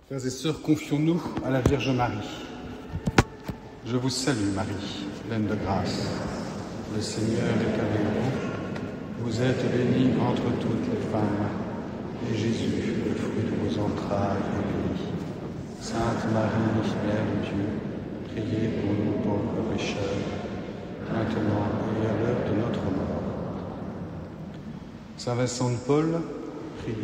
Frères et sœurs, confions-nous à la Vierge Marie. Je vous salue, Marie, pleine de grâce. Le Seigneur est avec vous. Vous êtes bénie entre toutes les femmes, et Jésus, le fruit de vos entrailles, est béni. Sainte Marie, Mère de Dieu, priez pour nous pauvres pécheurs, maintenant et à l'heure de notre mort. Saint Vincent de Paul, priez.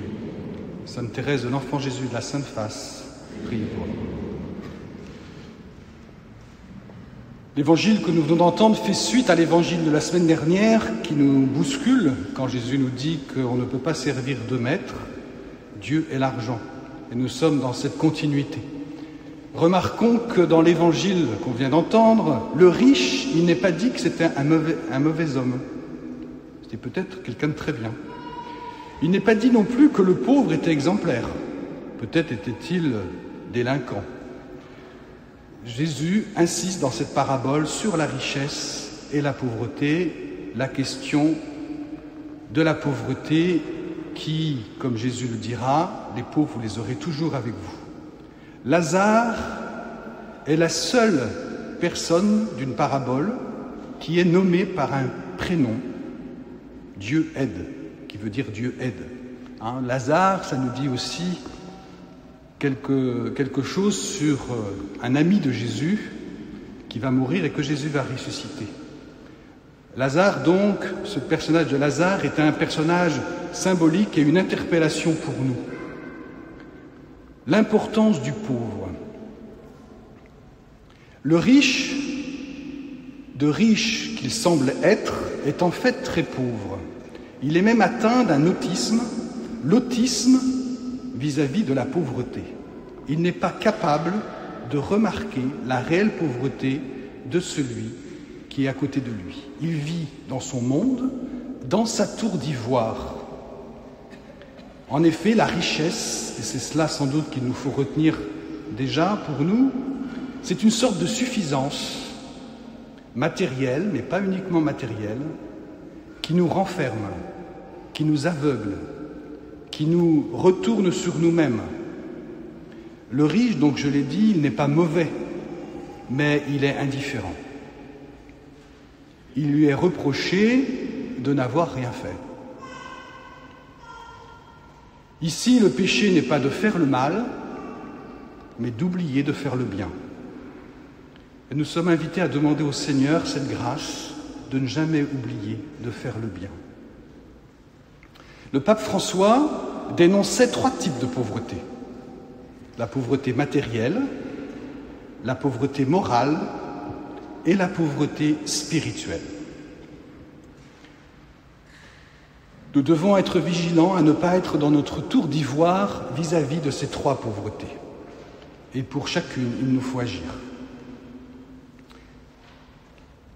Sainte Thérèse de l'Enfant Jésus de la Sainte Face, priez pour nous. L'évangile que nous venons d'entendre fait suite à l'évangile de la semaine dernière qui nous bouscule quand Jésus nous dit qu'on ne peut pas servir deux maîtres, Dieu et l'argent. Et nous sommes dans cette continuité. Remarquons que dans l'évangile qu'on vient d'entendre, le riche, il n'est pas dit que c'était un mauvais homme. C'était peut-être quelqu'un de très bien. Il n'est pas dit non plus que le pauvre était exemplaire. Peut-être était-il délinquant. Jésus insiste dans cette parabole sur la richesse et la pauvreté, la question de la pauvreté qui, comme Jésus le dira, les pauvres, vous les aurez toujours avec vous. Lazare est la seule personne d'une parabole qui est nommée par un prénom, Dieu aide, qui veut dire Dieu aide. Lazare, ça nous dit aussi quelque chose sur un ami de Jésus qui va mourir et que Jésus va ressusciter. Lazare, donc, ce personnage de Lazare est un personnage symbolique et une interpellation pour nous. L'importance du pauvre. Le riche, de riche qu'il semble être, est en fait très pauvre. Il est même atteint d'un autisme, l'autisme vis-à-vis de la pauvreté. Il n'est pas capable de remarquer la réelle pauvreté de celui qui est à côté de lui. Il vit dans son monde, dans sa tour d'ivoire. En effet, la richesse, et c'est cela sans doute qu'il nous faut retenir déjà pour nous, c'est une sorte de suffisance matérielle, mais pas uniquement matérielle, qui nous renferme, qui nous aveugle, qui nous retourne sur nous-mêmes. Le riche, donc je l'ai dit, il n'est pas mauvais, mais il est indifférent. Il lui est reproché de n'avoir rien fait. Ici, le péché n'est pas de faire le mal, mais d'oublier de faire le bien. Et nous sommes invités à demander au Seigneur cette grâce de ne jamais oublier de faire le bien. Le pape François dénonçait 3 types de pauvreté. La pauvreté matérielle, la pauvreté morale et la pauvreté spirituelle. Nous devons être vigilants à ne pas être dans notre tour d'ivoire vis-à-vis de ces 3 pauvretés. Et pour chacune, il nous faut agir.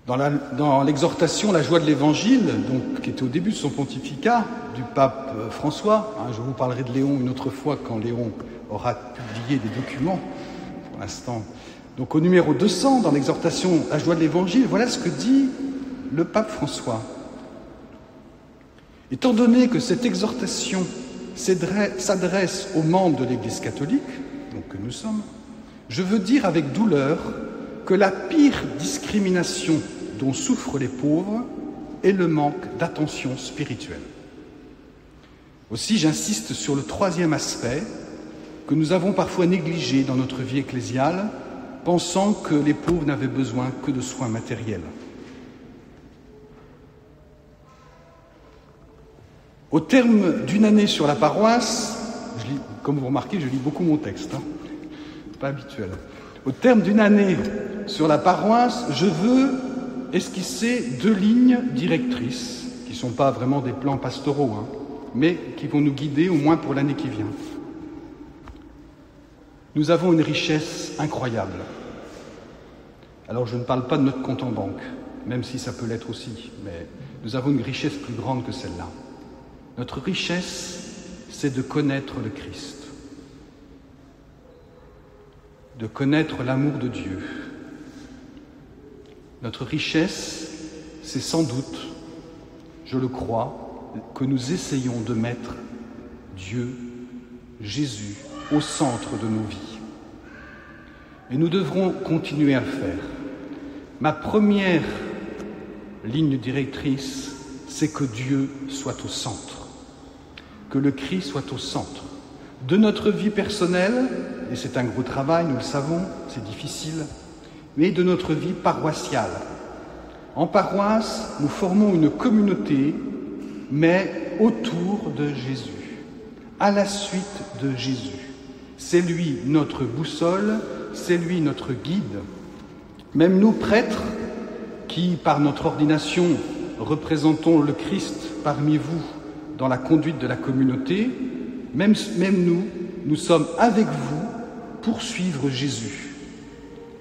Dans l'exhortation « La joie de l'Évangile », qui était au début de son pontificat, du pape François, je vous parlerai de Léon une autre fois quand Léon aura publié des documents, pour l'instant. Donc au numéro 200, dans l'exhortation « La joie de l'Évangile », voilà ce que dit le pape François. Étant donné que cette exhortation s'adresse aux membres de l'Église catholique, donc que nous sommes, je veux dire avec douleur que la pire discrimination dont souffrent les pauvres est le manque d'attention spirituelle. Aussi, j'insiste sur le 3e aspect que nous avons parfois négligé dans notre vie ecclésiale, pensant que les pauvres n'avaient besoin que de soins matériels. Au terme d'une année sur la paroisse, comme vous remarquez, je lis beaucoup mon texte, c'est pas habituel. Au terme d'une année sur la paroisse, je veux esquisser 2 lignes directrices, qui ne sont pas vraiment des plans pastoraux, mais qui vont nous guider au moins pour l'année qui vient. Nous avons une richesse incroyable. Alors je ne parle pas de notre compte en banque, même si ça peut l'être aussi, mais nous avons une richesse plus grande que celle-là. Notre richesse, c'est de connaître le Christ, de connaître l'amour de Dieu. Notre richesse, c'est sans doute, je le crois, que nous essayons de mettre Dieu, Jésus, au centre de nos vies. Et nous devrons continuer à le faire. Ma première ligne directrice, c'est que Dieu soit au centre, que le Christ soit au centre de notre vie personnelle, et c'est un gros travail, nous le savons, c'est difficile, mais de notre vie paroissiale. En paroisse, nous formons une communauté, mais autour de Jésus, à la suite de Jésus. C'est lui notre boussole, c'est lui notre guide. Même nous, prêtres, qui, par notre ordination, représentons le Christ parmi vous dans la conduite de la communauté, même nous sommes avec vous pour suivre Jésus.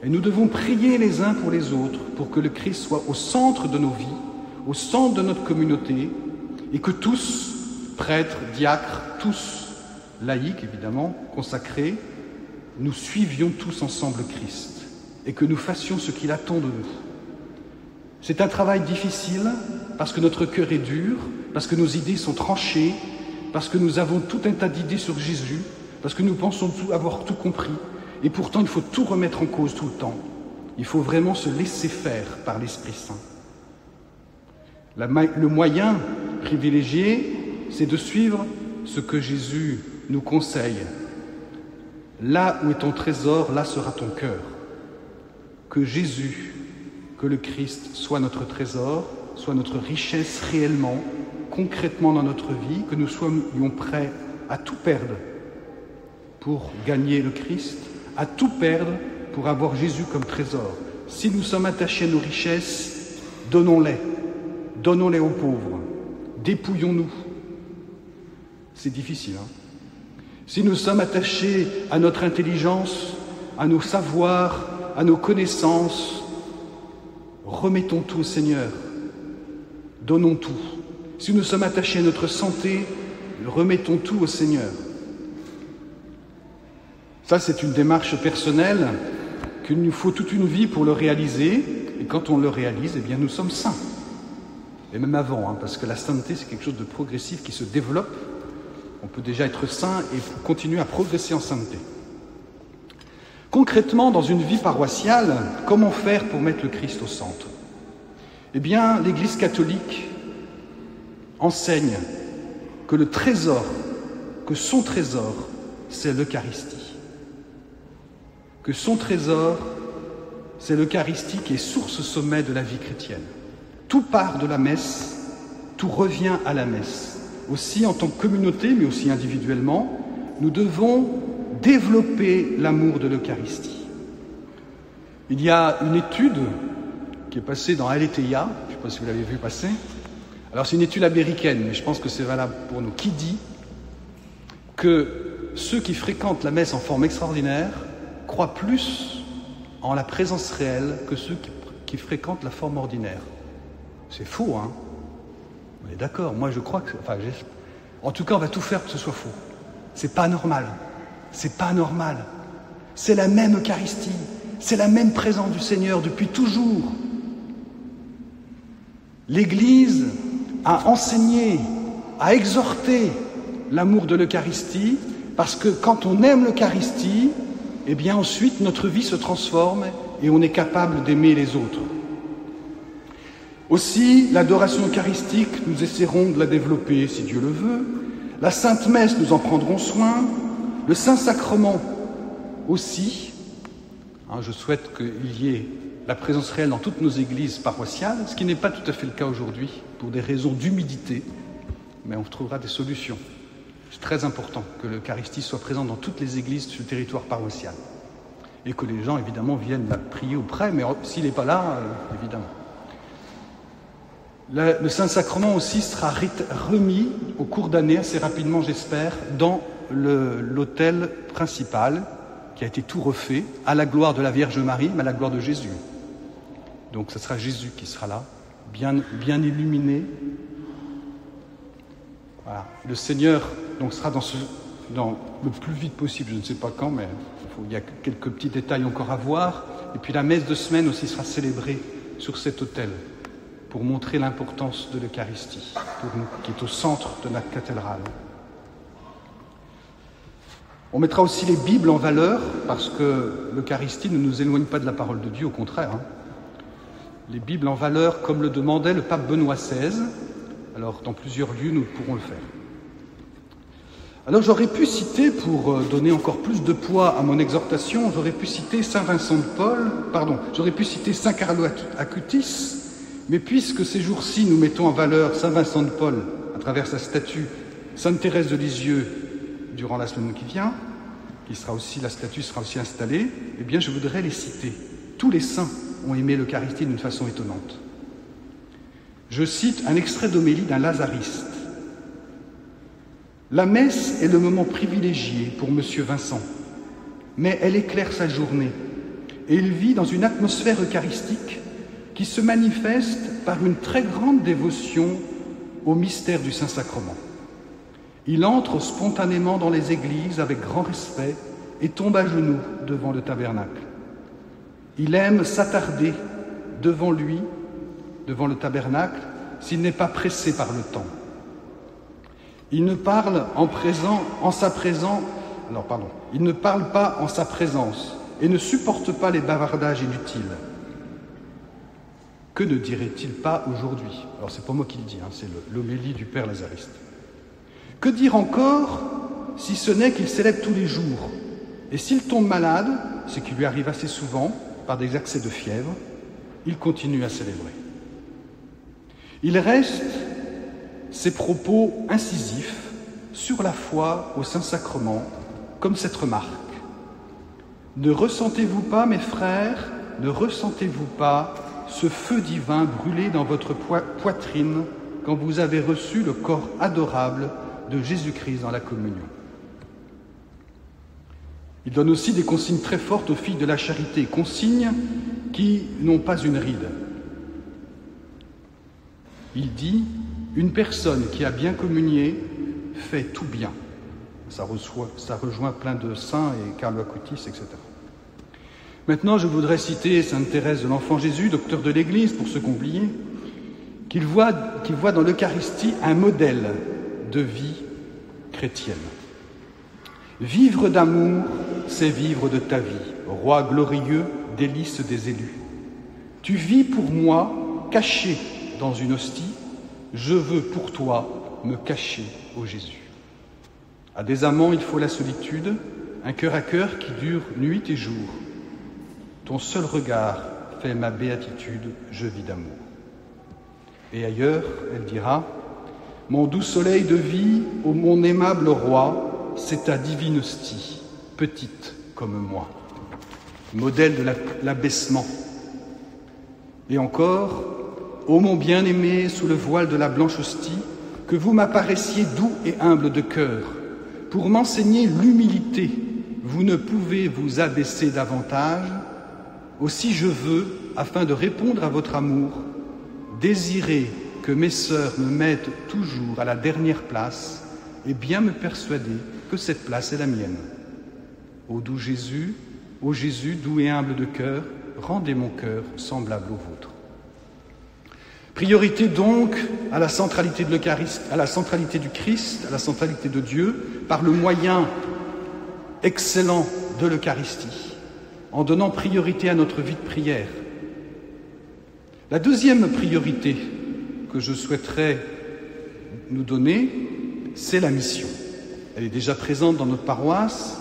Et nous devons prier les uns pour les autres pour que le Christ soit au centre de nos vies, au centre de notre communauté, et que tous, prêtres, diacres, tous, laïcs évidemment, consacrés, nous suivions tous ensemble Christ et que nous fassions ce qu'il attend de nous. C'est un travail difficile parce que notre cœur est dur, parce que nos idées sont tranchées, parce que nous avons tout un tas d'idées sur Jésus, parce que nous pensons avoir tout compris. Et pourtant, il faut tout remettre en cause tout le temps. Il faut vraiment se laisser faire par l'Esprit Saint. Le moyen privilégié, c'est de suivre ce que Jésus nous conseille. Là où est ton trésor, là sera ton cœur. Que Jésus, que le Christ soit notre trésor, soit notre richesse réellement, concrètement dans notre vie, que nous soyons prêts à tout perdre pour gagner le Christ, à tout perdre pour avoir Jésus comme trésor. Si nous sommes attachés à nos richesses, donnons-les aux pauvres, dépouillons-nous. C'est difficile, hein ? Si nous sommes attachés à notre intelligence, à nos savoirs, à nos connaissances, remettons tout au Seigneur, donnons tout. Si nous sommes attachés à notre santé, remettons tout au Seigneur. Ça, c'est une démarche personnelle qu'il nous faut toute une vie pour le réaliser. Et quand on le réalise, eh bien, nous sommes saints. Et même avant, hein, parce que la sainteté, c'est quelque chose de progressif qui se développe. On peut déjà être saint et continuer à progresser en sainteté. Concrètement, dans une vie paroissiale, comment faire pour mettre le Christ au centre ? Eh bien, l'Église catholique enseigne que le trésor, que son trésor, c'est l'Eucharistie. Que son trésor, c'est l'Eucharistie qui est source sommet de la vie chrétienne. Tout part de la messe, tout revient à la messe. Aussi en tant que communauté, mais aussi individuellement, nous devons développer l'amour de l'Eucharistie. Il y a une étude qui est passée dans Aletheia, je ne sais pas si vous l'avez vu passer. Alors c'est une étude américaine, mais je pense que c'est valable pour nous, qui dit que ceux qui fréquentent la messe en forme extraordinaire croient plus en la présence réelle que ceux qui fréquentent la forme ordinaire. C'est faux, hein ? On est d'accord, moi je crois que... en tout cas, on va tout faire pour que ce soit faux. C'est pas normal. C'est pas normal. C'est la même Eucharistie. C'est la même présence du Seigneur depuis toujours. L'Église a enseigné, a exhorté l'amour de l'Eucharistie parce que quand on aime l'Eucharistie, eh bien ensuite notre vie se transforme et on est capable d'aimer les autres. Aussi, l'adoration eucharistique, nous essaierons de la développer si Dieu le veut. La Sainte Messe, nous en prendrons soin. Le Saint-Sacrement aussi. Je souhaite qu'il y ait la présence réelle dans toutes nos églises paroissiales, ce qui n'est pas tout à fait le cas aujourd'hui, pour des raisons d'humidité, mais on trouvera des solutions. C'est très important que l'Eucharistie soit présente dans toutes les églises sur le territoire paroissial. Et que les gens, évidemment, viennent la prier auprès, mais s'il n'est pas là, évidemment. Le Saint-Sacrement aussi sera remis au cours d'année, assez rapidement j'espère, dans l'autel principal, qui a été tout refait, à la gloire de la Vierge Marie, mais à la gloire de Jésus. Donc ce sera Jésus qui sera là, bien illuminé. Voilà. Le Seigneur donc, sera dans le plus vite possible, je ne sais pas quand, mais il y a quelques petits détails encore à voir. Et puis la messe de semaine aussi sera célébrée sur cet autel, pour montrer l'importance de l'Eucharistie, pour nous, qui est au centre de la cathédrale. On mettra aussi les Bibles en valeur, parce que l'Eucharistie ne nous éloigne pas de la parole de Dieu, au contraire. Les Bibles en valeur, comme le demandait le pape Benoît XVI. Alors, dans plusieurs lieux, nous pourrons le faire. Alors, j'aurais pu citer, pour donner encore plus de poids à mon exhortation, j'aurais pu citer Saint Carlo Acutis, mais puisque ces jours-ci, nous mettons en valeur Saint Vincent de Paul à travers sa statue, Sainte Thérèse de Lisieux, durant la semaine qui vient, la statue sera aussi installée, eh bien, je voudrais les citer. Tous les saints ont aimé l'Eucharistie d'une façon étonnante. Je cite un extrait d'homélie d'un lazariste. La messe est le moment privilégié pour Monsieur Vincent, mais elle éclaire sa journée et il vit dans une atmosphère eucharistique qui se manifeste par une très grande dévotion au mystère du Saint-Sacrement. Il entre spontanément dans les églises avec grand respect et tombe à genoux devant le tabernacle. Il aime s'attarder devant lui, devant le tabernacle, s'il n'est pas pressé par le temps. Il ne parle il ne parle pas en sa présence et ne supporte pas les bavardages inutiles. Que ne dirait-il pas aujourd'hui? Alors, c'est pas moi qui le dis, c'est l'homélie du Père Lazariste. Que dire encore, si ce n'est qu'il célèbre tous les jours? Et s'il tombe malade, ce qui lui arrive assez souvent, par des accès de fièvre, il continue à célébrer. Il reste ses propos incisifs sur la foi au Saint-Sacrement, comme cette remarque. Ne ressentez-vous pas, mes frères, ne ressentez-vous pas ce feu divin brûler dans votre poitrine quand vous avez reçu le corps adorable de Jésus-Christ dans la communion? Il donne aussi des consignes très fortes aux filles de la charité, consignes qui n'ont pas une ride. Il dit « Une personne qui a bien communié fait tout bien ». Ça rejoint plein de saints et Carlo Acutis, etc. Maintenant, je voudrais citer Sainte Thérèse de l'Enfant Jésus, docteur de l'Église, pour ceux qui ont oublié, qui voit dans l'Eucharistie un modèle de vie chrétienne. Vivre d'amour, c'est vivre de ta vie, roi glorieux, délice des élus. Tu vis pour moi, caché dans une hostie, je veux pour toi me cacher, ô Jésus. À des amants, il faut la solitude, un cœur à cœur qui dure nuit et jour. Ton seul regard fait ma béatitude, je vis d'amour. Et ailleurs, elle dira, mon doux soleil de vie, ô mon aimable roi, c'est ta divine hostie, petite comme moi. Modèle de l'abaissement. Et encore, ô mon bien-aimé, sous le voile de la blanche hostie, que vous m'apparaissiez doux et humble de cœur, pour m'enseigner l'humilité, vous ne pouvez vous abaisser davantage. Aussi je veux, afin de répondre à votre amour, désirer que mes sœurs me mettent toujours à la dernière place et bien me persuader que cette place est la mienne. Ô Jésus, doux et humble de cœur, rendez mon cœur semblable au vôtre. Priorité donc à la centralité de l'Eucharistie, à la centralité du Christ, à la centralité de Dieu, par le moyen excellent de l'Eucharistie, en donnant priorité à notre vie de prière. La deuxième priorité que je souhaiterais nous donner, c'est la mission. Elle est déjà présente dans notre paroisse.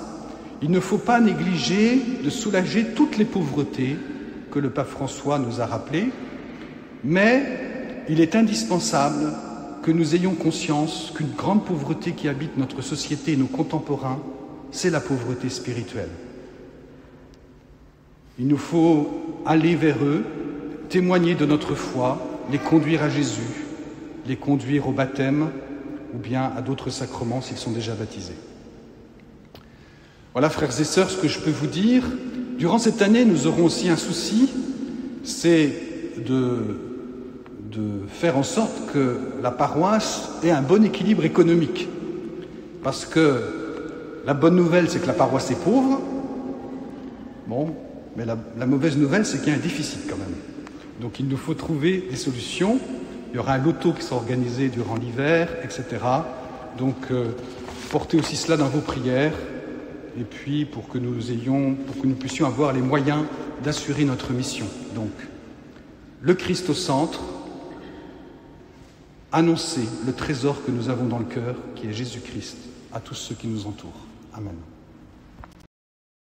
Il ne faut pas négliger de soulager toutes les pauvretés que le pape François nous a rappelées, mais il est indispensable que nous ayons conscience qu'une grande pauvreté qui habite notre société et nos contemporains, c'est la pauvreté spirituelle. Il nous faut aller vers eux, témoigner de notre foi, les conduire à Jésus, les conduire au baptême ou bien à d'autres sacrements s'ils sont déjà baptisés. Voilà, frères et sœurs, ce que je peux vous dire. Durant cette année, nous aurons aussi un souci, c'est de faire en sorte que la paroisse ait un bon équilibre économique. Parce que la bonne nouvelle, c'est que la paroisse est pauvre. Bon, mais la mauvaise nouvelle, c'est qu'il y a un déficit quand même. Donc il nous faut trouver des solutions. Il y aura un loto qui sera organisé durant l'hiver, etc. Donc portez aussi cela dans vos prières et puis pour que nous puissions avoir les moyens d'assurer notre mission. Donc, le Christ au centre, annoncer le trésor que nous avons dans le cœur, qui est Jésus-Christ, à tous ceux qui nous entourent. Amen.